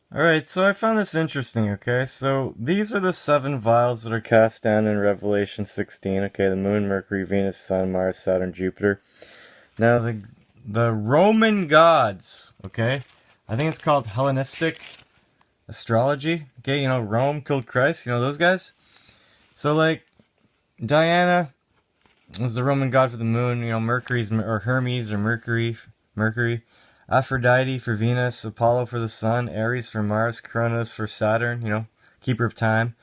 Alright, so I found this interesting, okay? So these are the 7 vials that are cast down in Revelation 16, okay? The Moon, Mercury, Venus, Sun, Mars, Saturn, Jupiter. Now, the Roman gods, okay? I think it's called Hellenistic astrology, okay? You know, Rome killed Christ, you know those guys? So, like, Diana was the Roman god for the moon, you know, Mercury's, or Hermes, or Mercury. Aphrodite for Venus, Apollo for the Sun, Ares for Mars, Cronus for Saturn, you know, keeper of time.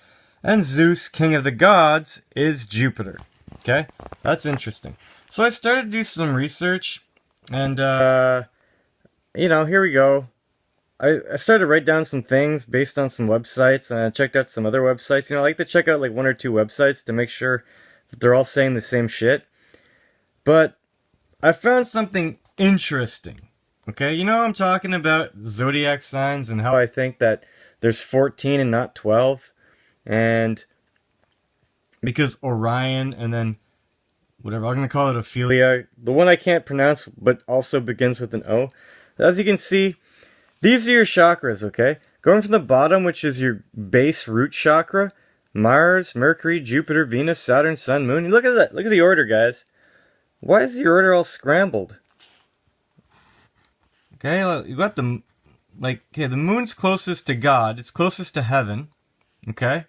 And Zeus, king of the gods, is Jupiter. Okay? That's interesting. So I started to do some research, and, you know, here we go. I started to write down some things based on some websites, and I checked out some other websites. You know, I like to check out like 1 or 2 websites to make sure that they're all saying the same shit. But I found something interesting. Okay, you know I'm talking about zodiac signs and how I think that there's 14 and not 12. And because Orion and then whatever, I'm going to call it Ophelia, the one I can't pronounce but also begins with an O. As you can see, these are your chakras, okay? Going from the bottom, which is your base root chakra, Mars, Mercury, Jupiter, Venus, Saturn, Sun, Moon. Look at that. Look at the order, guys. Why is the order all scrambled? Okay, you got the, like, okay, the moon's closest to God. It's closest to heaven, okay?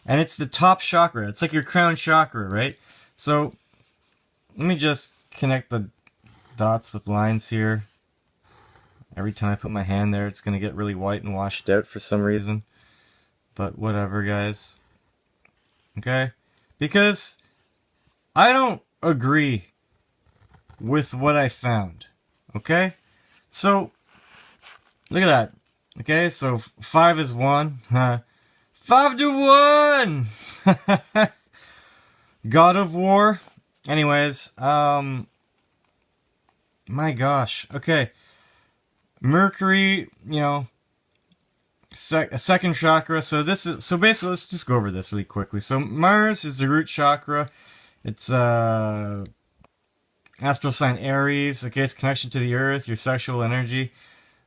And it's the top chakra. It's like your crown chakra, right? So, let me just connect the dots with lines here. Every time I put my hand there, it's going to get really white and washed out for some reason. But whatever, guys. Okay? Because I don't agree with what I found. Okay? So, look at that. Okay, so 5 is 1. 5 to 1! God of War. Anyways, my gosh. Okay. Mercury, you know, a second chakra. So basically, let's just go over this really quickly. So Mars is the root chakra. It's astral sign Aries. Okay, it's connection to the earth, your sexual energy.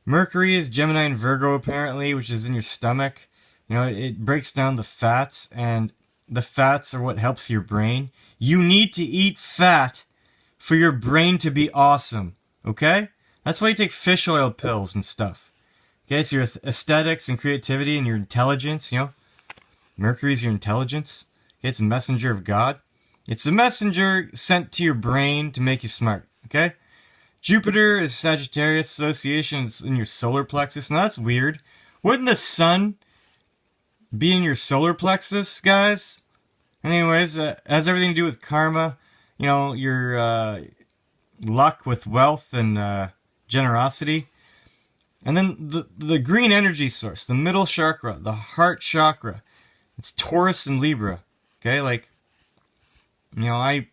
Mercury is Gemini and Virgo apparently, which is in your stomach. You know, it breaks down the fats, and the fats are what helps your brain. You need to eat fat for your brain to be awesome. Okay? That's why you take fish oil pills and stuff. Okay, it's your aesthetics and creativity and your intelligence, you know. Mercury's your intelligence. Okay, it's a messenger of God. It's a messenger sent to your brain to make you smart, okay? Jupiter is Sagittarius association. It's in your solar plexus. Now, that's weird. Wouldn't the sun be in your solar plexus, guys? Anyways, it has everything to do with karma. You know, your luck with wealth and generosity. And then the green energy source, the middle chakra, the heart chakra. It's Taurus and Libra. Okay, like, you know, I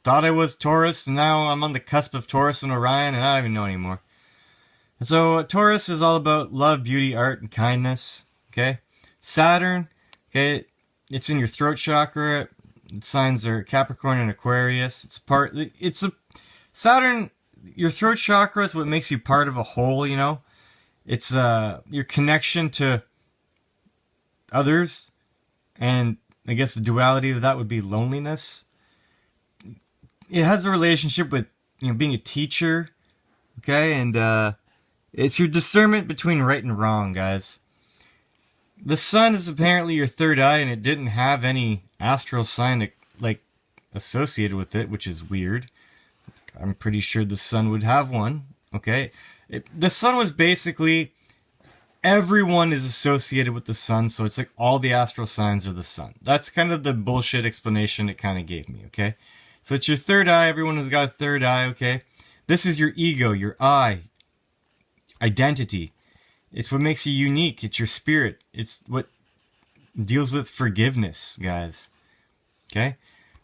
thought I was Taurus, and now I'm on the cusp of Taurus and Orion, and I don't even know anymore. And so Taurus is all about love, beauty, art, and kindness. Okay, Saturn, okay, it's in your throat chakra. Its signs are Capricorn and Aquarius. Saturn, your throat chakra is what makes you part of a whole, you know. It's your connection to others, and I guess the duality of that would be loneliness. It has a relationship with, you know, being a teacher, okay, and it's your discernment between right and wrong, guys. The sun is apparently your third eye, and it didn't have any astral sign like associated with it, which is weird. I'm pretty sure the sun would have one, okay? The sun was basically, everyone is associated with the sun, so it's like all the astral signs are the sun. That's kind of the bullshit explanation it kind of gave me, okay? So it's your third eye. Everyone has got a third eye, okay? This is your ego, your I, identity. It's what makes you unique. It's your spirit. It's what deals with forgiveness, guys. Okay?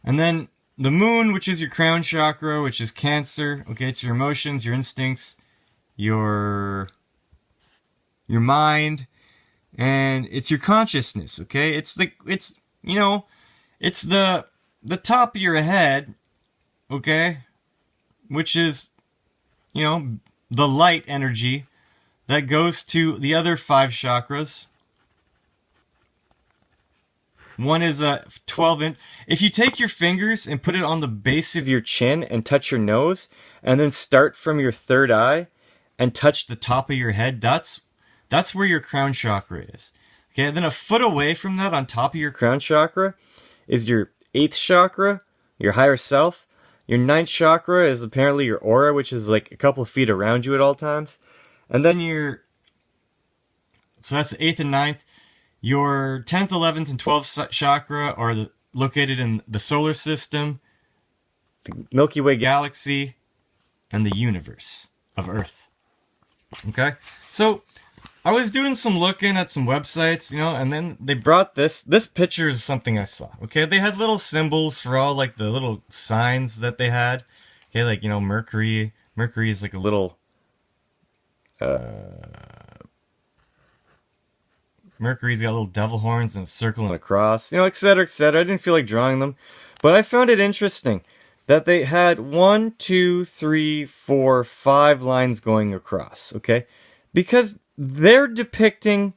And then the moon, which is your crown chakra, which is Cancer. Okay, it's your emotions, your instincts, your mind, and it's your consciousness, okay? It's the top of your head, okay? Which is, you know, the light energy, that goes to the other 5 chakras. One is a 12-inch. If you take your fingers and put it on the base of your chin and touch your nose, and then start from your third eye and touch the top of your head, that's where your crown chakra is. Okay, and then a foot away from that, on top of your crown chakra, is your 8th chakra, your higher self. Your 9th chakra is apparently your aura, which is like a couple of feet around you at all times. And then so that's the 8th and 9th. Your 10th, 11th, and 12th chakra are located in the solar system, the Milky Way galaxy, and the universe of Earth. Okay? So, I was doing some looking at some websites, you know, and then they brought this. This picture is something I saw, okay? They had little symbols for all, like, the little signs that they had. Okay, like, you know, Mercury. Mercury is like a little... Mercury's got little devil horns and a circle and a cross, you know, etc., etc. I didn't feel like drawing them, but I found it interesting that they had 1, 2, 3, 4, 5 lines going across, okay? Because they're depicting,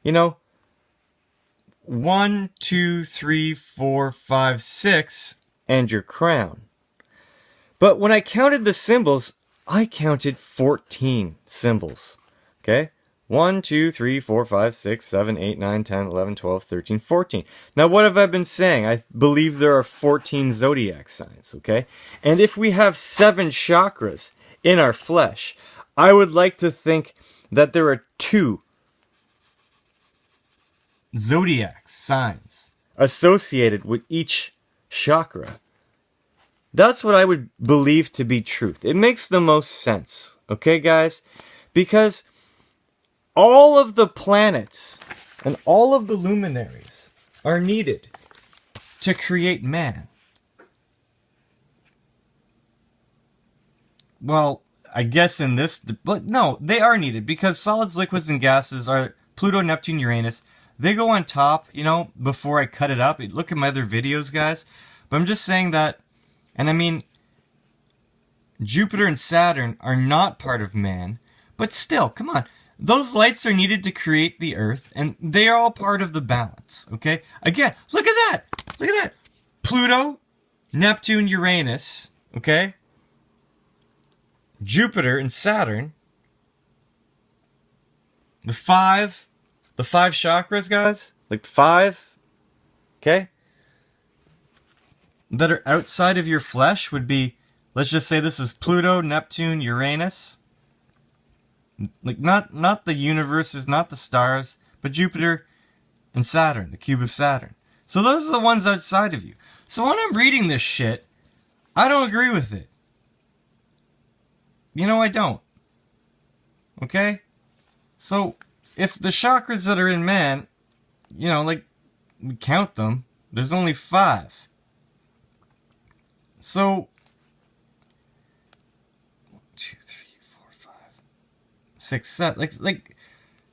you know, 1, 2, 3, 4, 5, 6, and your crown. But when I counted the symbols, I counted 14 symbols, okay? 1, 2, 3, 4, 5, 6, 7, 8, 9, 10, 11, 12, 13, 14. Now, what have I been saying? I believe there are 14 zodiac signs, okay? And if we have 7 chakras in our flesh, I would like to think that there are 2 zodiac signs associated with each chakra. That's what I would believe to be truth. It makes the most sense, okay, guys? Because all of the planets and all of the luminaries are needed to create man. Well, I guess in this... But no, they are needed because solids, liquids, and gases are Pluto, Neptune, Uranus. They go on top, you know, before I cut it up. Look at my other videos, guys. But I'm just saying that... And I mean, Jupiter and Saturn are not part of man. But still, come on. Those lights are needed to create the Earth, and they are all part of the balance, okay? Again, look at that! Look at that! Pluto, Neptune, Uranus, okay? Jupiter and Saturn. The five chakras, guys. Like 5, okay? That are outside of your flesh would be, let's just say this is Pluto, Neptune, Uranus. Like, not the universes, not the stars, but Jupiter and Saturn, the cube of Saturn. So those are the ones outside of you. So when I'm reading this shit, I don't agree with it. You know, I don't. Okay? So, if the chakras that are in man, you know, like, we count them, there's only 5. So, 2, 3, 4, 5, 6, 7.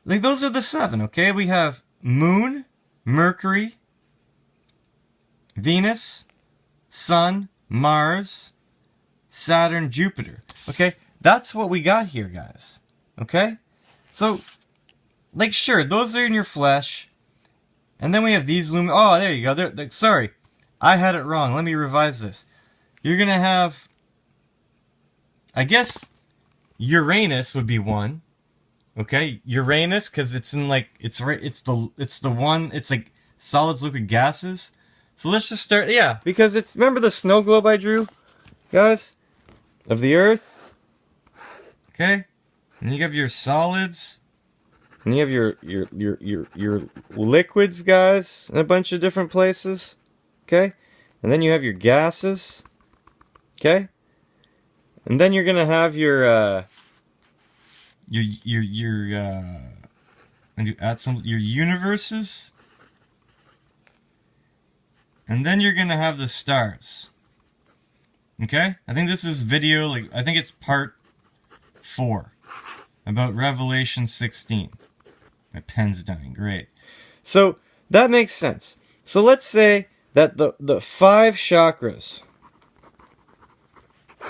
Like those are the 7, okay? We have Moon, Mercury, Venus, Sun, Mars, Saturn, Jupiter. Okay? That's what we got here, guys. Okay? So, like, sure, those are in your flesh. And then we have these oh, there you go. Sorry. I had it wrong. Let me revise this. You're going to have, I guess, Uranus would be 1. Okay? Uranus, because it's in, like, it's the one, it's like solids, liquid, gases. So let's just start, yeah, because it's, remember the snow globe I drew, guys? Of the Earth? Okay? And you have your solids. And you have your liquids, guys, in a bunch of different places. Okay? And then you have your gases. Okay? And then you're gonna have your and you add your universes. And then you're gonna have the stars. Okay? I think this is video, like, I think it's part 4. About Revelation 16. My pen's dying. Great. So, that makes sense. So, let's say that the 5 chakras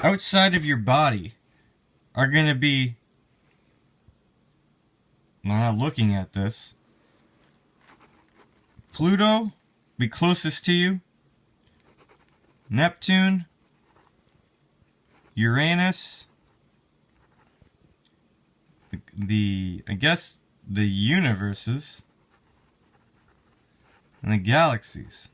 outside of your body are going to be I'm not looking at this. Pluto, be closest to you. Neptune, Uranus, I guess the universes, and the galaxies.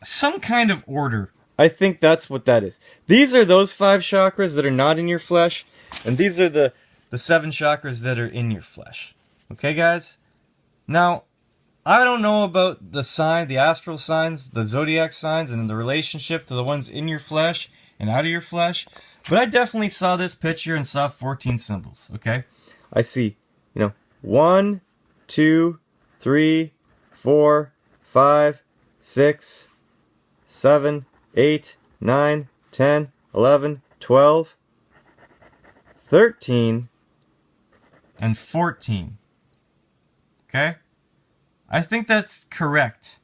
Some kind of order. I think that's what that is. These are those 5 chakras that are not in your flesh, and these are the 7 chakras that are in your flesh. Okay, guys? Now, I don't know about the sign, the astral signs, the zodiac signs, and the relationship to the ones in your flesh and out of your flesh, but I definitely saw this picture and saw 14 symbols, okay? I see, 1, 2, 3, 4, 5, 6, 7, 8, 9, 10, 11, 12, 13, and 14. Okay? I think that's correct.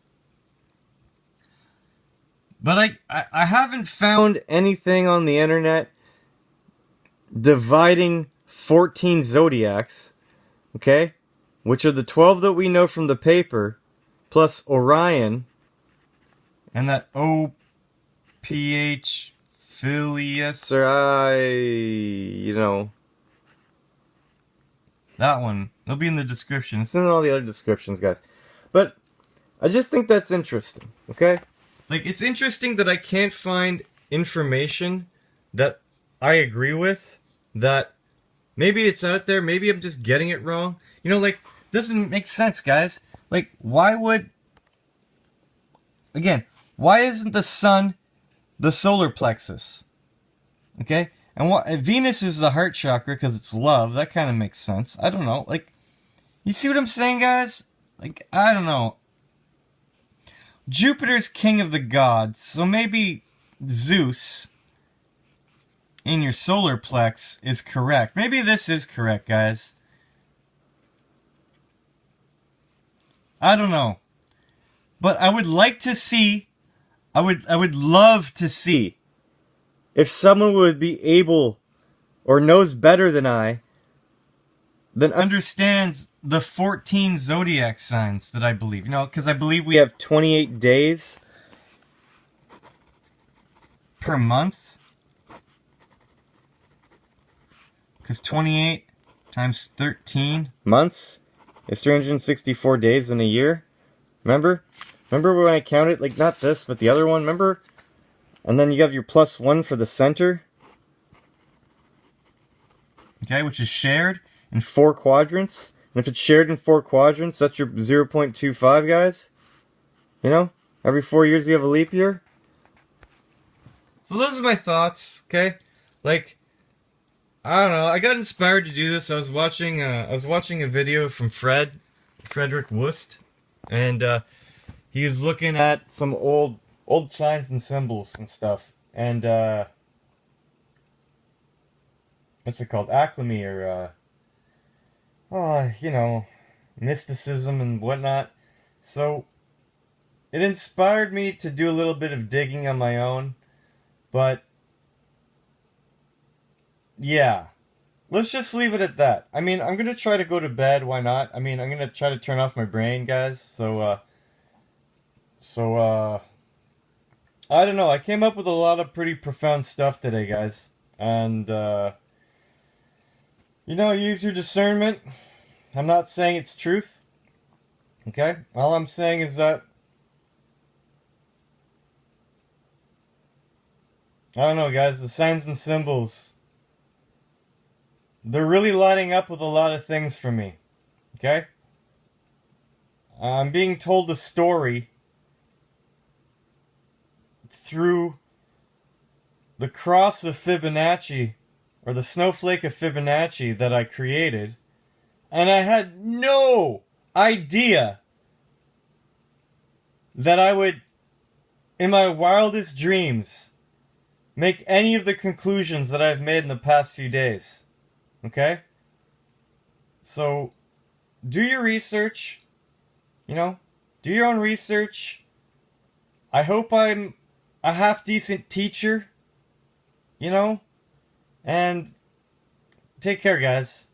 But I haven't found anything on the internet dividing 14 zodiacs, okay? Which are the 12 that we know from the paper, plus Orion, and that OPH Phileas, or that one. It'll be in the description. It's in all the other descriptions, guys. But I just think that's interesting, okay? Like, it's interesting that I can't find information that I agree with, that maybe it's out there, maybe I'm just getting it wrong. Doesn't make sense, guys. Like, why isn't the sun the solar plexus? Okay? And Venus is the heart chakra because it's love. That kind of makes sense. I don't know. Like, you see what I'm saying, guys? Like, I don't know. Jupiter's king of the gods, so maybe Zeus in your solar plex is correct. Maybe this is correct, guys. I don't know. But I would like to see, I would love to see if someone would be able, or knows better than I, that understands the 14 zodiac signs that I believe. Because I believe we have 28 days per month. Because 28 times 13 months is 364 days in a year. Remember? Remember when I counted, like, not this, but the other one? Remember? And then you have your +1 for the center. Okay, which is shared in 4 quadrants. And if it's shared in 4 quadrants, that's your 0.25, guys. Every 4 years we have a leap year. So those are my thoughts, okay? Like, I don't know, I got inspired to do this. I was watching a video from Frederick Wist, and he was looking at some old signs and symbols and stuff, and what's it called? Alchemy, or mysticism and whatnot. So it inspired me to do a little bit of digging on my own, but yeah, let's just leave it at that. I mean, I'm gonna try to go to bed. Why not? I mean, I'm gonna try to turn off my brain, guys. So I don't know. I came up with a lot of pretty profound stuff today, guys. And, use your discernment. I'm not saying it's truth. Okay? All I'm saying is that, I don't know, guys, the signs and symbols, they're really lining up with a lot of things for me. Okay? I'm being told a story through the cross of Fibonacci, or the snowflake of Fibonacci that I created, and I had no idea that I would, in my wildest dreams, make any of the conclusions that I've made in the past few days. Okay? So, do your research. Do your own research. I hope I'm a half-decent teacher. And take care, guys.